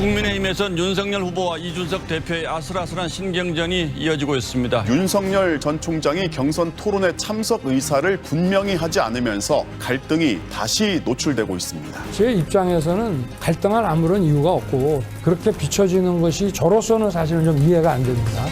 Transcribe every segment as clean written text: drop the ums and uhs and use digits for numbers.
국민의힘에선 윤석열 후보와 이준석 대표의 아슬아슬한 신경전이 이어지고 있습니다. 윤석열 전 총장이 경선 토론회 참석 의사를 분명히 하지 않으면서 갈등이 다시 노출되고 있습니다. 제 입장에서는 갈등할 아무런 이유가 없고 그렇게 비춰지는 것이 저로서는 사실은 좀 이해가 안 됩니다.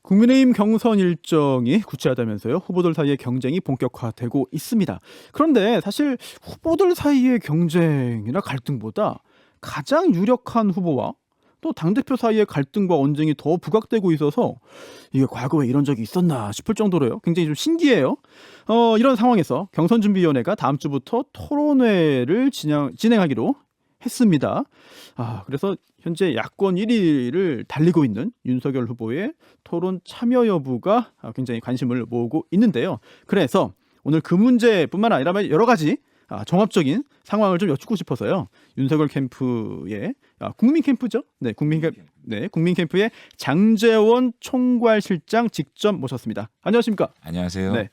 국민의힘 경선 일정이 구체화되면서요. 후보들 사이의 경쟁이 본격화되고 있습니다. 그런데 사실 후보들 사이의 경쟁이나 갈등보다 가장 유력한 후보와 또 당대표 사이의 갈등과 언쟁이 더 부각되고 있어서 이게 과거에 이런 적이 있었나 싶을 정도로요. 굉장히 좀 신기해요. 이런 상황에서 경선준비위원회가 다음 주부터 토론회를 진행하기로 했습니다. 그래서 현재 야권 1위를 달리고 있는 윤석열 후보의 토론 참여 여부가 굉장히 관심을 모으고 있는데요. 그래서 오늘 그 문제뿐만 아니라 여러 가지 종합적인 상황을 좀 여쭙고 싶어서요. 윤석열 캠프의 국민 캠프죠? 네, 국민 캠프의 장제원 총괄실장 직접 모셨습니다. 안녕하십니까? 안녕하세요. 네.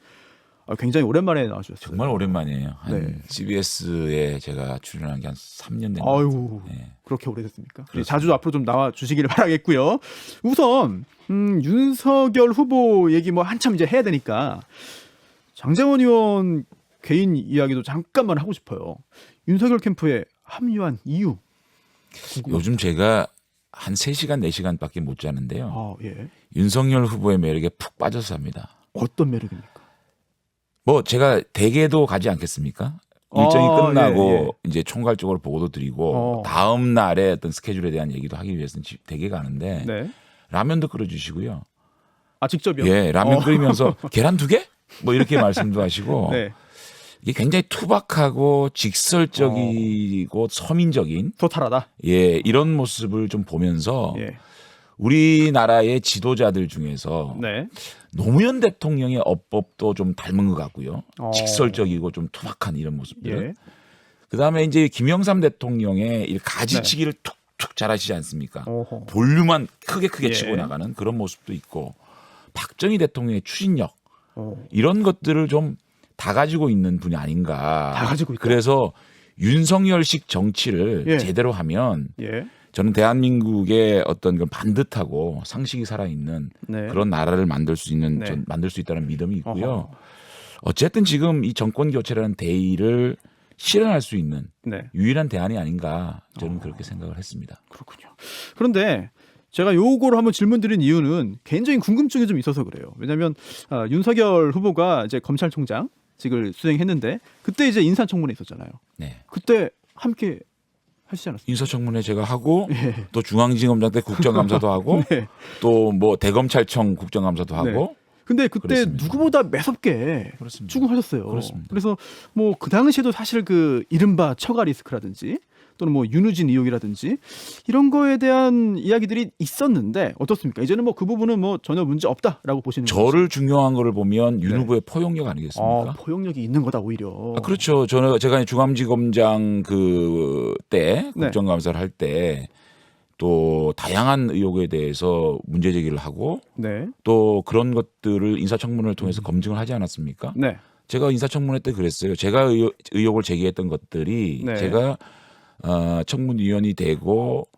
굉장히 오랜만에 나와주셨어요. 정말 오랜만이에요. 네. CBS에 제가 출연한 게 한 3년 된 것 아유, 같아요. 네. 그렇게 오래됐습니까? 그렇습니다. 자주 앞으로 좀 나와 주시기를 바라겠고요. 우선 윤석열 후보 얘기 뭐 한참 이제 해야 되니까 장제원 의원 개인 이야기도 잠깐만 하고 싶어요. 윤석열 캠프에 합류한 이유. 요즘 제가 한 3시간, 4시간밖에 못 자는데요. 예. 윤석열 후보의 매력에 푹 빠져서 합니다. 어떤 매력입니까? 뭐 제가 대개도 가지 않겠습니까? 일정이 끝나고 예. 이제 총괄적으로 보고도 드리고 다음 날에 어떤 스케줄에 대한 얘기도 하기 위해서는 대개 가는데 네. 라면도 끓여주시고요. 직접요? 예, 라면 끓이면서 계란 2개? 뭐 이렇게 말씀도 하시고 네. 이게 굉장히 투박하고 직설적이고 서민적인 토탈하다. 예, 이런 모습을 좀 보면서 예. 우리나라의 지도자들 중에서 네. 노무현 대통령의 어법도 좀 닮은 것 같고요. 직설적이고 좀 투박한 이런 모습들. 예. 그다음에 이제 김영삼 대통령의 이 가지치기를 툭툭 잘하시지 않습니까? 어허. 볼륨만 크게 예. 치고 나가는 그런 모습도 있고 박정희 대통령의 추진력 어. 이런 것들을 좀 다 가지고 있는 분이 아닌가. 다 가지고 있다. 그래서 윤석열식 정치를 예. 제대로 하면 예. 저는 대한민국의 어떤 그 반듯하고 상식이 살아있는 네. 그런 나라를 만들 수 있는 네. 만들 수 있다는 믿음이 있고요. 어허. 어쨌든 지금 이 정권 교체라는 대의를 실현할 수 있는 네. 유일한 대안이 아닌가 저는 그렇게 생각을 했습니다. 그렇군요. 그런데 제가 요거를 한번 질문드린 이유는 개인적인 궁금증이 좀 있어서 그래요. 왜냐하면 윤석열 후보가 이제 검찰총장직을 수행했는데 그때 이제 인사청문회 있었잖아요. 네. 그때 함께 하시지 않았어요? 인사청문회 제가 하고 예. 또 중앙지검장 때 국정감사도 하고 네. 또 뭐 대검찰청 국정감사도 하고 네. 근데 그때 그렇습니다. 누구보다 매섭게 그렇습니다. 추궁하셨어요. 그렇습니다. 그래서 뭐 그 당시에도 사실 그 이른바 처가 리스크라든지 또는 뭐 윤우진 의혹이라든지 이런 거에 대한 이야기들이 있었는데 어떻습니까? 이제는 뭐 그 부분은 뭐 전혀 문제 없다라고 보시는 거죠? 저를 중요한 거를 보면 윤 네. 후보의 포용력 아니겠습니까? 포용력이 있는 거다 오히려. 그렇죠. 제가 중앙지검장 때 네. 국정감사를 할 때 또 다양한 의혹에 대해서 문제 제기를 하고 네. 또 그런 것들을 인사청문회를 통해서 검증을 하지 않았습니까? 네. 제가 인사청문회 때 그랬어요. 제가 의혹을 제기했던 것들이 네. 제가 청문위원이 되고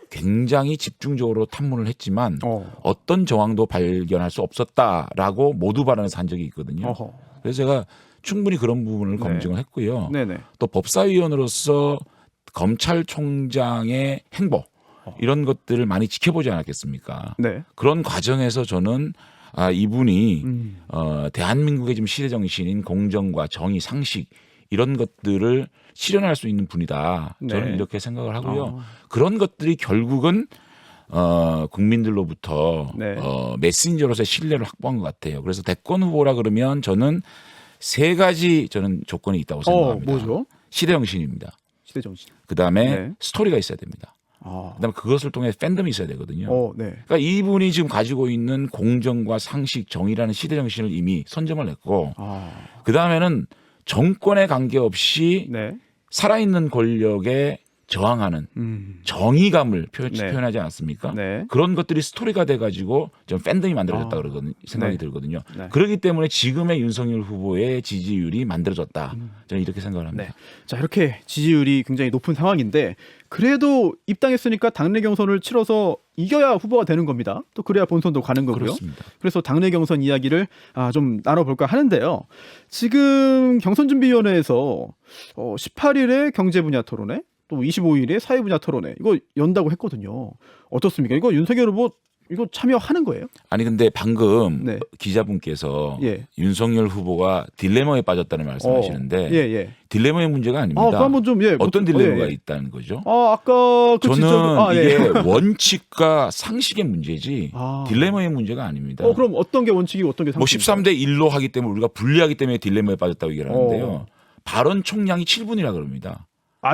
굉장히 집중적으로 탐문을 했지만 어떤 정황도 발견할 수 없었다라고 모두 발언해서 한 적이 있거든요. 어허. 그래서 제가 충분히 그런 부분을 네. 검증을 했고요. 네네. 또 법사위원으로서 검찰총장의 행보 이런 것들을 많이 지켜보지 않았겠습니까? 네. 그런 과정에서 저는 이분이 대한민국의 지금 시대 정신인 공정과 정의, 상식 이런 것들을 실현할 수 있는 분이다. 저는 네. 이렇게 생각을 하고요. 그런 것들이 결국은 국민들로부터 네. 메신저로서의 신뢰를 확보한 것 같아요. 그래서 대권 후보라 그러면 저는 3가지 저는 조건이 있다고 생각합니다. 뭐죠? 시대 정신입니다. 시대 정신. 그다음에 네. 스토리가 있어야 됩니다. 그다음에 그것을 통해 팬덤이 있어야 되거든요. 네. 그러니까 이분이 지금 가지고 있는 공정과 상식, 정의라는 시대 정신을 이미 선점을 했고 그다음에는 정권에 관계없이 네. 살아있는 권력의 저항하는 정의감을 네. 표현하지 않았습니까? 네. 그런 것들이 스토리가 돼가지고 좀 팬덤이 만들어졌다 그러거든요. 생각이 네. 들거든요. 네. 그렇기 때문에 지금의 윤석열 후보의 지지율이 만들어졌다. 저는 이렇게 생각을 합니다. 네. 자, 이렇게 지지율이 굉장히 높은 상황인데 그래도 입당했으니까 당내 경선을 치러서 이겨야 후보가 되는 겁니다. 또 그래야 본선도 가는 거고요. 그렇습니다. 그래서 당내 경선 이야기를 좀 나눠볼까 하는데요. 지금 경선준비위원회에서 18일에 경제 분야 토론회, 또 25일에 사회 분야 토론회 이거 연다고 했거든요. 어떻습니까? 이거 윤석열 후보 이거 참여하는 거예요? 아니 근데 방금 네. 기자분께서 예. 윤석열 후보가 딜레마에 빠졌다는 말씀하시는데 예. 딜레마의 문제가 아닙니다. 그 한번 좀 어떤 딜레마가 예. 있다는 거죠? 아까 그 저는 이게 예. 원칙과 상식의 문제지 딜레마의 문제가 아닙니다. 그럼 어떤 게 원칙이고 어떤 게 뭐 상식입니까? 13대 1로 하기 때문에 우리가 불리하기 때문에 딜레마에 빠졌다고 얘기를 하는데요. 발언 총량이 7분이라 그럽니다.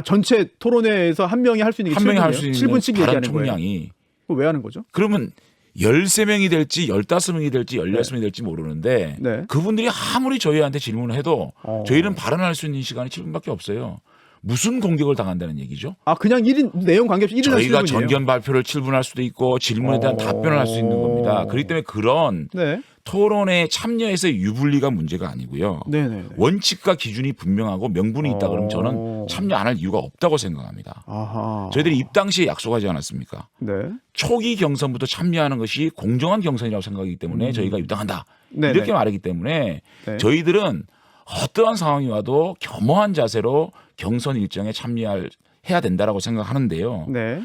전체 토론회에서 한 명이 할 수 있는 게 한 명이 할 수 있는 7분씩 발언 얘기하는 거예요. 총량이. 그거 왜 하는 거죠? 그러면 13명이 될지 15명이 될지 16명이 될지 모르는데 네. 그분들이 아무리 저희한테 질문을 해도 저희는 발언할 수 있는 시간이 7분밖에 없어요. 무슨 공격을 당한다는 얘기죠? 그냥 1인 내용 관계없이 1인 저희가 7분이에요. 전견 발표를 7분 할 수도 있고 질문에 대한 답변을 할 수 있는 겁니다. 그렇기 때문에 그런 네. 토론에 참여해서의 유불리가 문제가 아니고요. 네네. 원칙과 기준이 분명하고 명분이 있다 그러면 저는 참여 안 할 이유가 없다고 생각합니다. 아하. 저희들이 입당 시에 약속하지 않았습니까? 네. 초기 경선부터 참여하는 것이 공정한 경선이라고 생각하기 때문에 저희가 입당한다. 네네. 이렇게 말하기 때문에 네. 저희들은 어떠한 상황이 와도 겸허한 자세로 경선 일정에 참여해야 된다라고 생각하는데요. 네.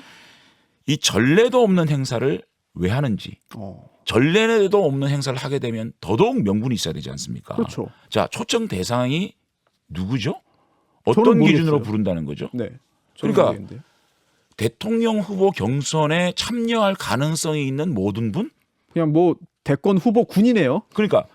이 전례도 없는 행사를 왜 하는지 전례도 없는 행사를 하게 되면 더더욱 명분이 있어야 되지 않습니까? 그렇죠. 자, 초청 대상이 누구죠? 저는 어떤 모르겠어요. 기준으로 부른다는 거죠? 네. 그러니까 모르겠는데요. 대통령 후보 경선에 참여할 가능성이 있는 모든 분? 그냥 뭐 대권 후보 군이네요. 그러니까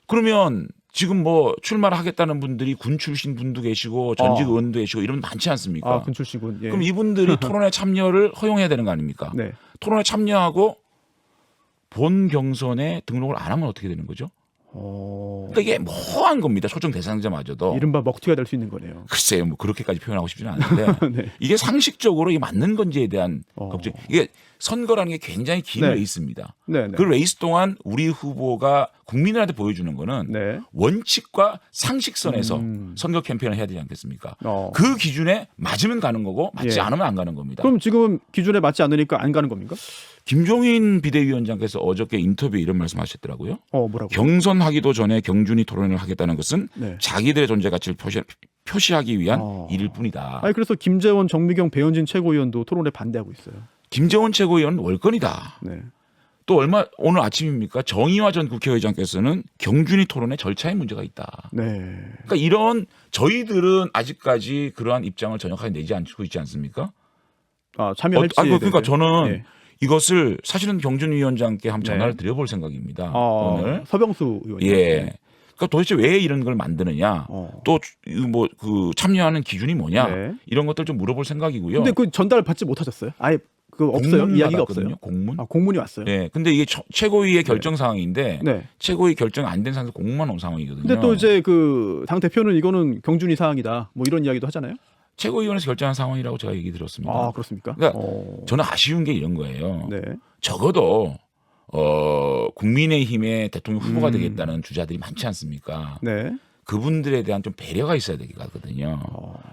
그러면 지금 뭐 출마를 하겠다는 분들이 군 출신 분도 계시고 전직 의원도 계시고 이런 분 많지 않습니까? 군 출신군. 예. 그럼 이분들이 토론에 참여를 허용해야 되는 거 아닙니까? 네. 토론에 참여하고 본 경선에 등록을 안 하면 어떻게 되는 거죠? 그러니까 이게 모호한 겁니다. 초청 대상자마저도. 이른바 먹튀가 될 수 있는 거네요. 글쎄요, 뭐 그렇게까지 표현하고 싶지는 않은데 네. 이게 상식적으로 이게 맞는 건지에 대한 걱정. 이게 선거라는 게 굉장히 긴 네. 레이스입니다. 네. 그 레이스 동안 우리 후보가 국민들한테 보여주는 거는 네. 원칙과 상식선에서 선거 캠페인을 해야 되지 않겠습니까? 어. 그 기준에 맞으면 가는 거고 맞지 예. 않으면 안 가는 겁니다. 그럼 지금 기준에 맞지 않으니까 안 가는 겁니까? 김종인 비대위원장께서 어저께 인터뷰에 이런 말씀하셨더라고요. 뭐라고? 경선하기도 전에 경준이 토론을 하겠다는 것은 네. 자기들의 존재 가치를 표시하기 위한 일일 뿐이다. 아니 그래서 김재원, 정미경, 배현진 최고위원도 토론에 반대하고 있어요. 김재원 최고위원은 월권이다. 네. 또 오늘 아침입니까? 정의화 전 국회의장께서는 경준이 토론에 절차에 문제가 있다. 네. 그러니까 이런 저희들은 아직까지 그러한 입장을 정확하게 내지 않고 있지 않습니까? 참여할지. 그러니까 저는 네. 이것을 사실은 경준 위원장께 한번 전화를 네. 드려볼 생각입니다. 오늘. 서병수 의원. 예. 그러니까 도대체 왜 이런 걸 만드느냐? 또 뭐 그 참여하는 기준이 뭐냐? 네. 이런 것들 좀 물어볼 생각이고요. 근데 그 전달 받지 못하셨어요? 아예 그 없어요? 공문 이야기가 받았거든요. 없어요? 공문. 공문이 왔어요. 네. 근데 이게 최고위의 결정 사항인데 네. 최고위 결정 안 된 상태에서 공문만 온 상황이거든요. 근데 또 이제 그 당 대표는 이거는 경준이 사항이다. 뭐 이런 이야기도 하잖아요. 최고위원회에서 결정한 상황이라고 제가 얘기 들었습니다. 그렇습니까? 그러니까 저는 아쉬운 게 이런 거예요. 네. 적어도 국민의힘의 대통령 후보가 되겠다는 주자들이 많지 않습니까? 네. 그분들에 대한 좀 배려가 있어야 되거든요.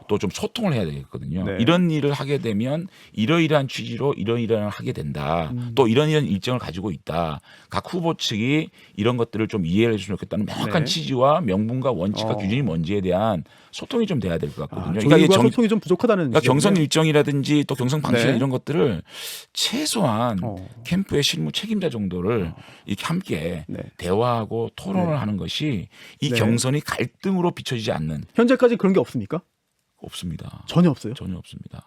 또 좀 소통을 해야 되겠거든요. 네. 이런 일을 하게 되면 이러이러한 취지로 이러이러한 하게 된다. 또 이런 일정을 가지고 있다. 각 후보 측이 이런 것들을 좀 이해를 해주면 좋겠다는 명확한 네. 취지와 명분과 원칙과 기준이 뭔지에 대한 소통이 좀 돼야 될 것 같거든요. 그러니까 소통이 좀 부족하다는 그러니까 경선 지적이네요. 일정이라든지 또 경선 방식 네. 이런 것들을 최소한 캠프의 실무 책임자 정도를 이렇게 함께 네. 대화하고 토론을 하는 것이 이 네. 경선이 갈등으로 비춰지지 않는 현재까지 그런 게 없습니까? 없습니다. 전혀 없어요? 전혀 없습니다.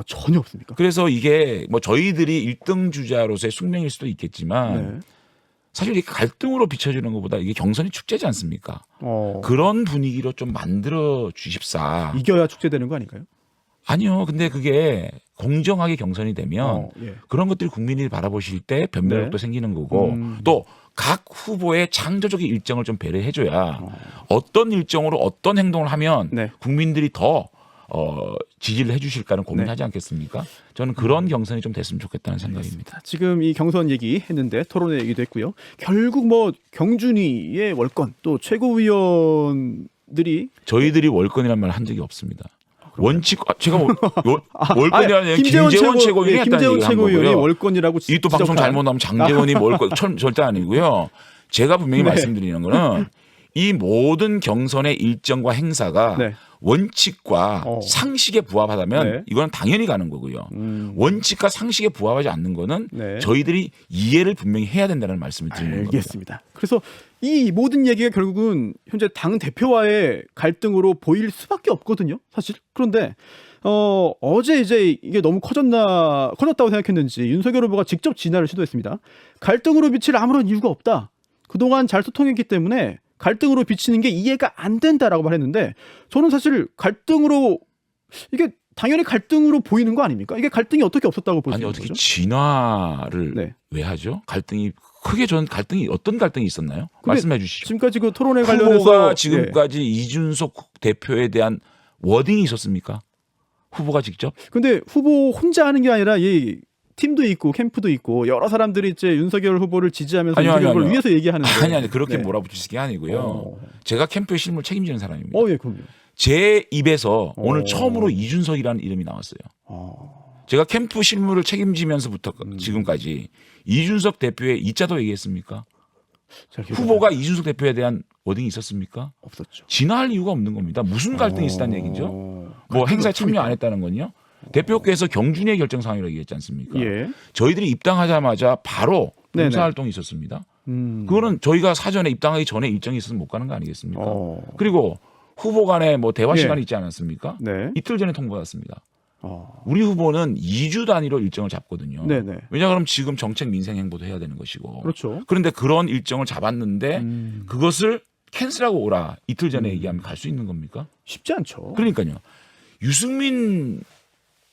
전혀 없습니까? 그래서 이게 뭐 저희들이 1등 주자로서의 숙명일 수도 있겠지만 네. 사실 이 갈등으로 비춰지는 것보다 이게 경선이 축제지 않습니까? 그런 분위기로 좀 만들어 주십사. 이겨야 축제되는 거 아닌가요? 아니요. 근데 그게 공정하게 경선이 되면 예. 그런 것들이 국민이 바라보실 때 변별력도 네. 생기는 거고 또 각 후보의 창조적인 일정을 좀 배려해줘야 어떤 일정으로 어떤 행동을 하면 네. 국민들이 더 지지를 해주실까는 고민하지 않겠습니까? 저는 그런 경선이 좀 됐으면 좋겠다는 생각입니다. 지금 이 경선 얘기했는데 토론회 얘기도 했고요. 결국 뭐 경준이의 월권 또 최고위원들이 저희들이 월권이란 말 한 적이 없습니다. 원칙 제가 월권이라는 얘기 김재원 최고위원이 예, 했다는 김재원 얘기를 한 최고위원이 거고요. 월권이라고 이 또 방송 잘못 나오면 장재원이 월권 절대 아니고요. 제가 분명히 네. 말씀드리는 거는 이 모든 경선의 일정과 행사가 네. 원칙과 상식에 부합하다면 네. 이건 당연히 가는 거고요. 원칙과 상식에 부합하지 않는 거는 네. 저희들이 이해를 분명히 해야 된다는 말씀을 드리는 겁니다. 알겠습니다. 그래서 이 모든 얘기가 결국은 현재 당 대표와의 갈등으로 보일 수밖에 없거든요. 사실. 그런데 어제 이제 이게 너무 커졌다고 생각했는지 윤석열 후보가 직접 진화를 시도했습니다. 갈등으로 비칠 아무런 이유가 없다. 그동안 잘 소통했기 때문에 갈등으로 비치는 게 이해가 안 된다라고 말했는데 저는 사실 갈등으로 이게 당연히 갈등으로 보이는 거 아닙니까? 이게 갈등이 어떻게 없었다고 볼 수 아니 있는 어떻게 거죠? 진화를 네. 왜 하죠? 갈등이 크게 전 갈등이 어떤 갈등이 있었나요? 근데 말씀해 주시죠. 지금까지 그 토론회 관련해서 후보가 지금까지 이준석 대표에 대한 워딩이 있었습니까? 후보가 직접? 근데 후보 혼자 하는 게 아니라 이 팀도 있고 캠프도 있고 여러 사람들이 이제 윤석열 후보를 지지하면서 윤석열 후보를 위해서 얘기하는데 아니 그렇게 네. 몰아붙이는 게 아니고요. 제가 캠프의 실무를 책임지는 사람입니다. 예, 그럼요. 제 입에서 오늘 처음으로 이준석이라는 이름이 나왔어요. 제가 캠프 실무를 책임지면서부터 지금까지 이준석 대표의 이자도 얘기했습니까? 후보가 이준석 대표에 대한 워딩이 있었습니까? 없었죠. 진화할 이유가 없는 겁니다. 무슨 갈등이 있었다는 얘기죠? 뭐 행사에 참여 안 했다는 건요? 대표께서 경준이의 결정 사항이라고 얘기했지 않습니까? 예. 저희들이 입당하자마자 바로 네네. 봉사활동이 있었습니다. 그거는 저희가 사전에 입당하기 전에 일정이 있어서 못 가는 거 아니겠습니까? 그리고 후보 간에 뭐 대화 예. 시간이 있지 않았습니까? 네. 이틀 전에 통보받았습니다. 우리 후보는 2주 단위로 일정을 잡거든요. 네네. 왜냐하면 지금 정책 민생 행보도 해야 되는 것이고. 그렇죠. 그런데 그런 일정을 잡았는데 그것을 캔슬하고 오라 이틀 전에 얘기하면 갈 수 있는 겁니까? 쉽지 않죠. 그러니까요. 유승민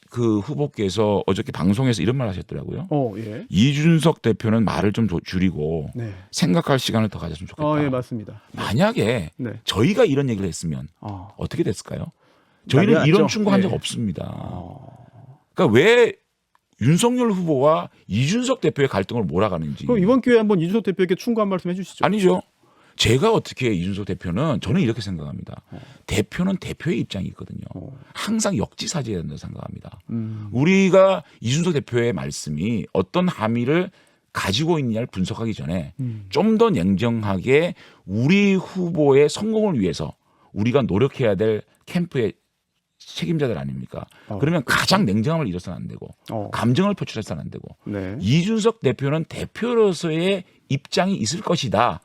그 후보께서 어저께 방송에서 이런 말 하셨더라고요. 예. 이준석 대표는 말을 좀 줄이고 네. 생각할 시간을 더 가졌으면 좋겠다. 예, 맞습니다. 만약에 네. 저희가 이런 얘기를 했으면 어떻게 됐을까요? 난리 저희는 이런 났죠. 충고한 적 예. 없습니다. 그러니까 왜 윤석열 후보와 이준석 대표의 갈등을 몰아가는지. 그럼 이번 기회에 한번 이준석 대표에게 충고 한 말씀 해주시죠. 아니죠. 제가 어떻게 이준석 대표는 저는 이렇게 생각합니다. 대표는 대표의 입장이 있거든요. 항상 역지사지해야 된다고 생각합니다. 우리가 이준석 대표의 말씀이 어떤 함의를 가지고 있느냐를 분석하기 전에 좀 더 냉정하게 우리 후보의 성공을 위해서 우리가 노력해야 될 캠프의 책임자들 아닙니까? 그러면 가장 냉정함을 잃어서는 안 되고 감정을 표출해서는 안 되고 네. 이준석 대표는 대표로서의 입장이 있을 것이다.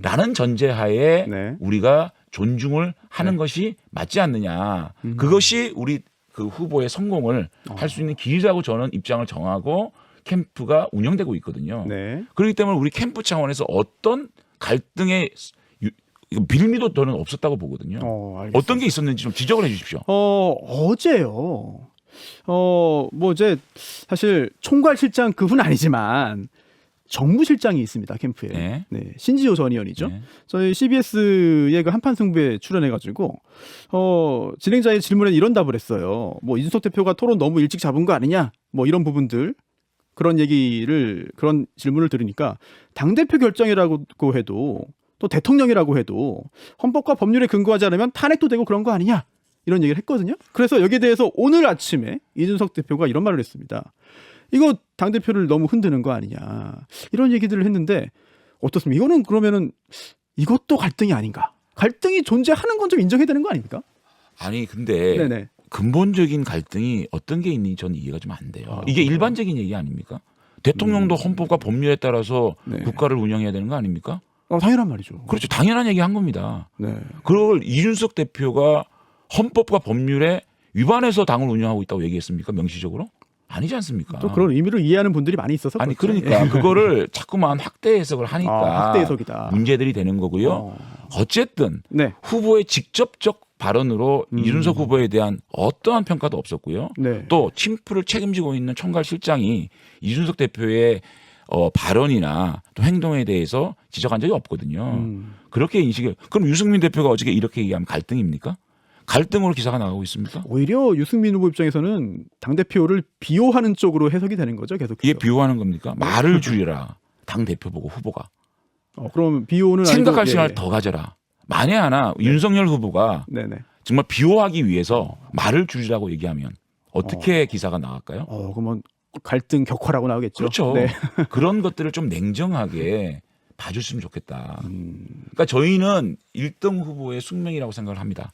라는 전제하에 네. 우리가 존중을 하는 것이 맞지 않느냐. 그것이 우리 그 후보의 성공을 할 수 있는 길이라고 저는 입장을 정하고 캠프가 운영되고 있거든요. 네. 그렇기 때문에 우리 캠프 차원에서 어떤 갈등의 빌미도 저는 없었다고 보거든요. 알겠습니다. 어떤 게 있었는지 좀 지적을 해 주십시오. 어제요. 뭐 이제 사실 총괄실장 그분 아니지만 정무실장이 있습니다 캠프에. 네. 네, 신지호 전 의원이죠. 네. 저희 CBS의 그 한판 승부에 출연해가지고 진행자의 질문에 이런 답을 했어요. 뭐 이준석 대표가 토론 너무 일찍 잡은 거 아니냐? 뭐 이런 부분들 그런 질문을 들으니까 당 대표 결정이라고 해도 또 대통령이라고 해도 헌법과 법률에 근거하지 않으면 탄핵도 되고 그런 거 아니냐? 이런 얘기를 했거든요. 그래서 여기에 대해서 오늘 아침에 이준석 대표가 이런 말을 했습니다. 이거 당대표를 너무 흔드는 거 아니냐. 이런 얘기들을 했는데 어떻습니까? 이거는 그러면은 이것도 갈등이 아닌가. 갈등이 존재하는 건 좀 인정해야 되는 거 아닙니까? 아니 근데 네네. 근본적인 갈등이 어떤 게 있는지 저는 이해가 좀 안 돼요. 이게 일반적인 얘기 아닙니까? 대통령도 헌법과 법률에 따라서 네. 국가를 운영해야 되는 거 아닙니까? 당연한 말이죠. 그렇죠. 당연한 얘기 한 겁니다. 네. 그걸 이준석 대표가 헌법과 법률에 위반해서 당을 운영하고 있다고 얘기했습니까? 명시적으로? 아니지 않습니까? 또 그런 의미를 이해하는 분들이 많이 있어서 아니 그렇죠. 그러니까 예. 그거를 자꾸만 확대 해석을 하니까 확대 해석이다. 문제들이 되는 거고요. 어쨌든 네. 후보의 직접적 발언으로 이준석 후보에 대한 어떠한 평가도 없었고요. 네. 또 팀프를 책임지고 있는 총괄실장이 이준석 대표의 발언이나 또 행동에 대해서 지적한 적이 없거든요. 그렇게 인식을. 그럼 유승민 대표가 어저께 이렇게 얘기하면 갈등입니까? 갈등으로 기사가 나가고 있습니까? 오히려 유승민 후보 입장에서는 당대표를 비호하는 쪽으로 해석이 되는 거죠. 계속. 이게 비호하는 겁니까? 말을 줄이라. 당대표 보고 후보가. 그럼 비호는 생각할 아니고, 시간을 더 가져라. 만에 하나 윤석열 후보가 네네. 정말 비호하기 위해서 말을 줄이라고 얘기하면 어떻게 기사가 나갈까요? 그러면 갈등 격화라고 나오겠죠. 그렇죠. 네. 그런 것들을 좀 냉정하게 봐줬으면 좋겠다. 그러니까 저희는 1등 후보의 숙명이라고 생각을 합니다.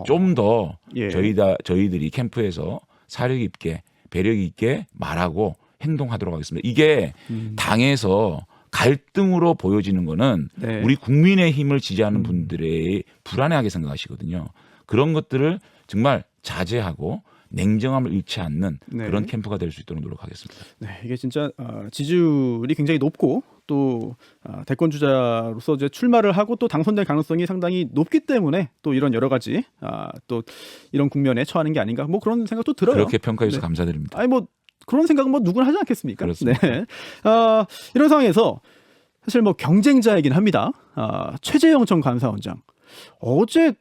좀 더 예. 저희들이 캠프에서 사력 있게 배력 있게 말하고 행동하도록 하겠습니다. 이게 당에서 갈등으로 보여지는 거는 네. 우리 국민의힘을 지지하는 분들의 불안해하게 생각하시거든요. 그런 것들을 정말 자제하고 냉정함을 잃지 않는 네. 그런 캠프가 될 수 있도록 노력하겠습니다. 네, 이게 진짜 지지율이 굉장히 높고 또 대권 주자로서 이제 출마를 하고 또 당선될 가능성이 상당히 높기 때문에 또 이런 여러 가지 또 이런 국면에 처하는 게 아닌가 뭐 그런 생각도 들어요. 그렇게 평가해 주셔서 네. 감사드립니다. 아니 뭐 그런 생각은 뭐 누구나 하지 않겠습니까? 그렇습니다. 네. 이런 상황에서 사실 뭐 경쟁자이긴 합니다. 최재형 전 감사원장 어제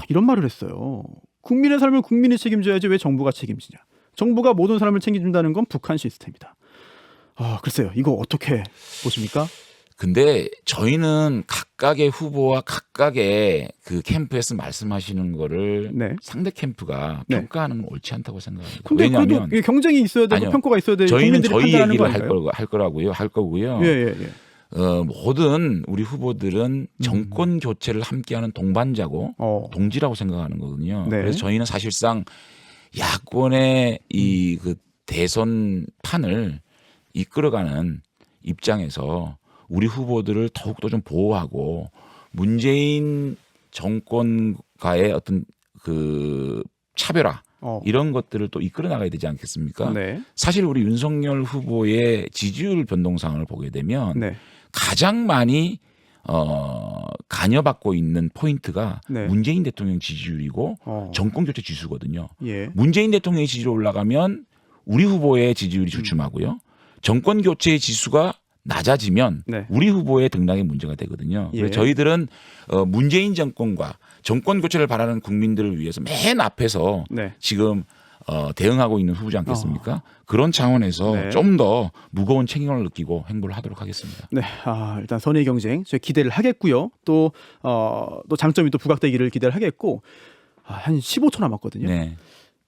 이런 말을 했어요. 국민의 삶을 국민이 책임져야지 왜 정부가 책임지냐. 정부가 모든 사람을 책임진다는 건 북한 시스템이다. 글쎄요. 이거 어떻게 보십니까? 근데 저희는 각각의 후보와 각각의 그 캠프에서 말씀하시는 거를 네. 상대 캠프가 네. 평가하는 건 옳지 않다고 생각합니다. 근데 그래도 왜냐하면 이게 경쟁이 있어야 되고 아니요. 평가가 있어야 되고 저희는 국민들이 저희 판단하는 거 얘기를 아닌가요? 할 거고요. 예. 모든 우리 후보들은 정권 교체를 함께하는 동반자고 동지라고 생각하는 거거든요. 네. 그래서 저희는 사실상 야권의 이 그 대선 판을 이끌어가는 입장에서 우리 후보들을 더욱더 좀 보호하고 문재인 정권과의 어떤 그 차별화 이런 것들을 또 이끌어 나가야 되지 않겠습니까? 네. 사실 우리 윤석열 후보의 지지율 변동상을 보게 되면 네. 가장 많이 간여받고 있는 포인트가 네. 문재인 대통령 지지율이고 정권 교체 지수거든요. 예. 문재인 대통령의 지지율이 올라가면 우리 후보의 지지율이 주춤하고요. 정권 교체의 지수가 낮아지면 네. 우리 후보의 등락에 문제가 되거든요. 예. 그래서 저희들은 문재인 정권과 정권 교체를 바라는 국민들을 위해서 맨 앞에서 네. 지금 대응하고 있는 후보지 않겠습니까? 그런 차원에서 네. 좀 더 무거운 책임을 느끼고 행보를 하도록 하겠습니다. 네, 일단 선의 경쟁 제가 기대를 하겠고요. 또 장점이 또 부각되기를 기대를 하겠고 한 15초 남았거든요. 네.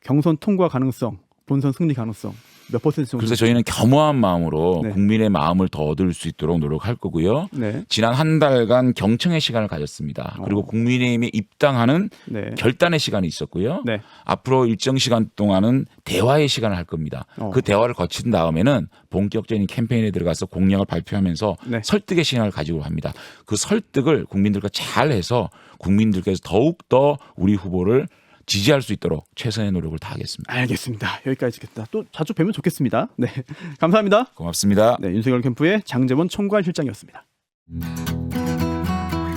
경선 통과 가능성, 본선 승리 가능성 몇 퍼센트 정도? 그래서 저희는 겸허한 마음으로 네. 국민의 마음을 더 얻을 수 있도록 노력할 거고요. 네, 지난 한 달간 경청의 시간을 가졌습니다. 그리고 국민의힘에 입당하는 네, 결단의 시간이 있었고요. 네. 앞으로 일정 시간 동안은 대화의 시간을 할 겁니다. 그 대화를 거친 다음에는 본격적인 캠페인에 들어가서 공약을 발표하면서 네. 설득의 시간을 가지고 합니다. 그 설득을 국민들과 잘해서 국민들께서 더욱더 우리 후보를 지지할 수 있도록 최선의 노력을 다하겠습니다. 알겠습니다. 여기까지 듣겠다. 또 자주 뵈면 좋겠습니다. 네, 감사합니다. 고맙습니다. 네, 윤석열 캠프의 장재원 총괄실장이었습니다.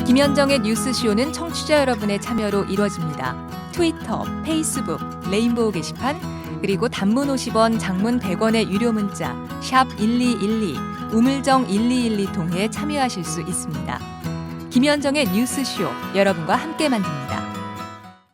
김현정의 뉴스쇼는 청취자 여러분의 참여로 이루어집니다. 트위터, 페이스북, 레인보우 게시판, 그리고 단문 50원, 장문 100원의 유료 문자 샵 1212, 우물정 1212 통해 참여하실 수 있습니다. 김현정의 뉴스쇼, 여러분과 함께 만듭니다.